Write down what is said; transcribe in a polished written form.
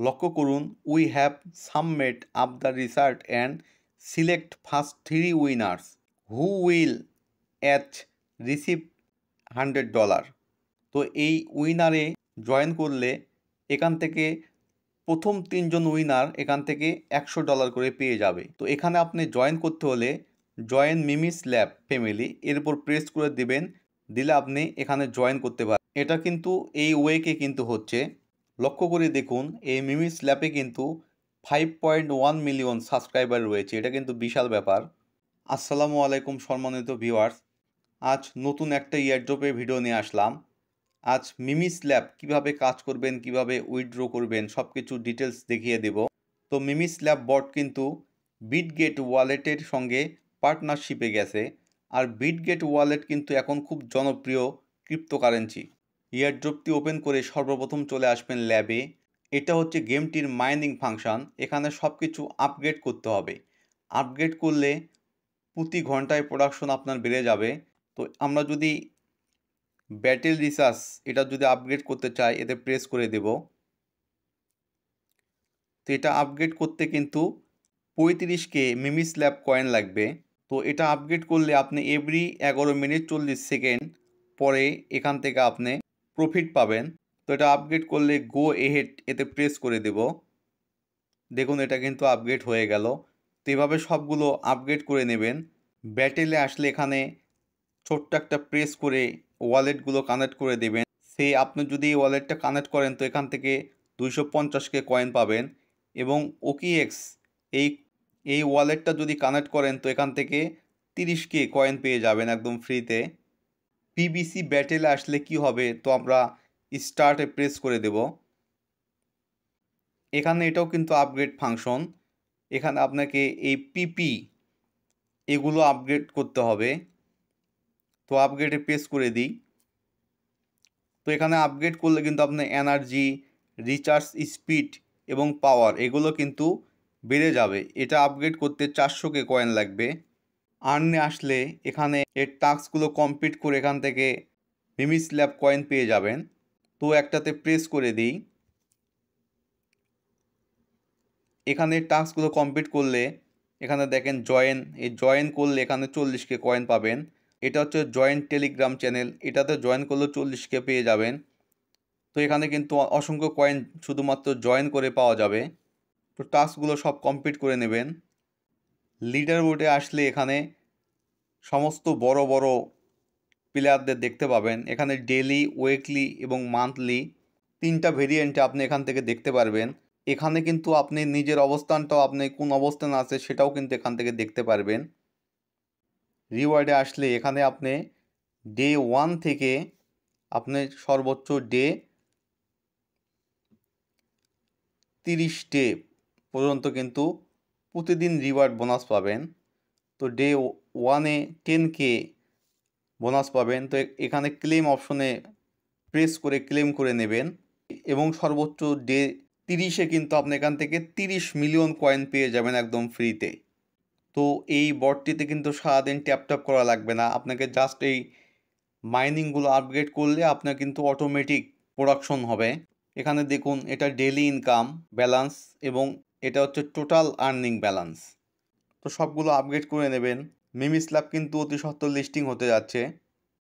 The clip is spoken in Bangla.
লক্ষ্য করুন, we have summed up the research and select first 3 winners who will each receive $100। তো এই উইনারে জয়েন করলে এখান থেকে প্রথম 3জন উইনার এখান থেকে $100 করে পেয়ে যাবে। তো এখানে আপনি জয়েন করতে হলে জয়েন মিমিস ল্যাব ফ্যামিলি এর উপর প্রেস করে দিবেন, দিলে আপনি এখানে জয়েন করতে পারেন। এটা কিন্তু এই ওয়েকে কিন্তু হচ্ছে। লক্ষ্য করে দেখুন, এই মিমিস ল্যাবে কিন্তু 5.1 মিলিয়ন সাবস্ক্রাইবার রয়েছে। এটা কিন্তু বিশাল ব্যাপার। আসসালামু আলাইকুম সম্মানিত ভিউয়ার্স, আজ নতুন একটা ইয়ারড্রপের ভিডিও নিয়ে আসলাম। আজ মিমিস ল্যাব কীভাবে কাজ করবেন, কিভাবে উইথড্র করবেন, সব কিছু ডিটেলস দেখিয়ে দেব। তো মিমিস ল্যাব বট কিন্তু বিটগেট ওয়ালেটের সঙ্গে পার্টনারশিপে গেছে। আর বিটগেট ওয়ালেট কিন্তু এখন খুব জনপ্রিয় ক্রিপ্টোকারেন্সি। ইয়ারড্রপটি ওপেন করে সর্বপ্রথম চলে আসবেন ল্যাবে। এটা হচ্ছে গেমটির মাইনিং ফাংশন। এখানে সব কিছু আপগ্রেড করতে হবে। আপগ্রেড করলে প্রতি ঘন্টায় প্রোডাকশন আপনার বেড়ে যাবে। তো আমরা যদি ব্যাটেল রিসার্চ এটা যদি আপগ্রেড করতে চাই, এতে প্রেস করে দেব। তো এটা আপগ্রেড করতে কিন্তু 35K মিমিস ল্যাব কয়েন লাগবে। তো এটা আপগ্রেড করলে আপনি এভরি 11 মিনিট 40 সেকেন্ড পরে এখান থেকে আপনি প্রফিট পাবেন। তো এটা আপগ্রেড করলে গো এহেড এতে প্রেস করে দেব। দেখুন, এটা কিন্তু আপগ্রেড হয়ে গেল। তো এভাবে সবগুলো আপগ্রেড করে নেবেন। ব্যাটেলে আসলে এখানে ছোট্ট একটা প্রেস করে ওয়ালেটগুলো কানেক্ট করে দেবেন। আপনি যদি এই ওয়ালেটটা কানেক্ট করেন তো এখান থেকে 250K কয়েন পাবেন। এবং OKX এই এই ওয়ালেটটা যদি কানেক্ট করেন তো এখান থেকে 30K কয়েন পেয়ে যাবেন একদম ফ্রিতে। পিবিসি ব্যাটেলে আসলে কি হবে, তো আমরা স্টার্টে প্রেস করে দেব। এখানে এটাও কিন্তু আপগ্রেড ফাংশন। এখানে আপনাকে এই পিপি এগুলো আপগ্রেড করতে হবে। তো আপগ্রেডে প্রেস করে দিই। তো এখানে আপগ্রেড করলে কিন্তু আপনার এনার্জি, রিচার্জ স্পিড এবং পাওয়ার এগুলো কিন্তু বেড়ে যাবে। এটা আপগ্রেড করতে 400K কয়েন লাগবে। আর্নে আসলে এখানে এর টাস্কগুলো কমপ্লিট করে এখান থেকে মিমিস ল্যাব কয়েন পেয়ে যাবেন। তো একটাতে প্রেস করে দিই। এখানে টাস্কগুলো কমপ্লিট করলে এখানে দেখেন জয়েন, এই জয়েন করলে এখানে 40K কয়েন পাবেন। এটা হচ্ছে জয়েন টেলিগ্রাম চ্যানেল, এটাতে জয়েন করলে 40K পেয়ে যাবেন। তো এখানে কিন্তু অসংখ্য কয়েন শুধুমাত্র জয়েন করে পাওয়া যাবে। তো টাস্কগুলো সব কমপ্লিট করে নেবেন। লিডার বোর্ডে আসলে এখানে সমস্ত বড় বড় প্লেয়ারদের দেখতে পাবেন। এখানে ডেলি, উইকলি এবং মান্থলি 3টা ভেরিয়েন্টে আপনি এখান থেকে দেখতে পারবেন। এখানে কিন্তু আপনি নিজের অবস্থানটাও, আপনি কোন অবস্থানে আছে সেটাও কিন্তু এখান থেকে দেখতে পারবেন। রিওয়ার্ডে আসলে এখানে আপনি ডে 1 থেকে আপনি সর্বোচ্চ ডে 30 ডে পর্যন্ত কিন্তু প্রতিদিন রিওয়ার্ড বোনাস পাবেন। তো ডে 1-এ 10K বোনাস পাবেন। তো এখানে ক্লেম অপশনে প্রেস করে ক্লেম করে নেবেন। এবং সর্বোচ্চ ডে 30-এ কিন্তু আপনি এখান থেকে 30 মিলিয়ন কয়েন পেয়ে যাবেন একদম ফ্রিতে। তো এই বটটিতে কিন্তু সারাদিন ট্যাপ করা লাগবে না। আপনাকে জাস্ট এই মাইনিংগুলো আপগ্রেড করলে আপনার কিন্তু অটোমেটিক প্রোডাকশন হবে। এখানে দেখুন, এটা ডেইলি ইনকাম ব্যালেন্স এবং এটা হচ্ছে টোটাল আর্নিং ব্যালেন্স। তো সবগুলো আপগ্রেড করে নেবেন। মিমিস ল্যাব কিন্তু অতি সত্বর লিস্টিং হতে যাচ্ছে।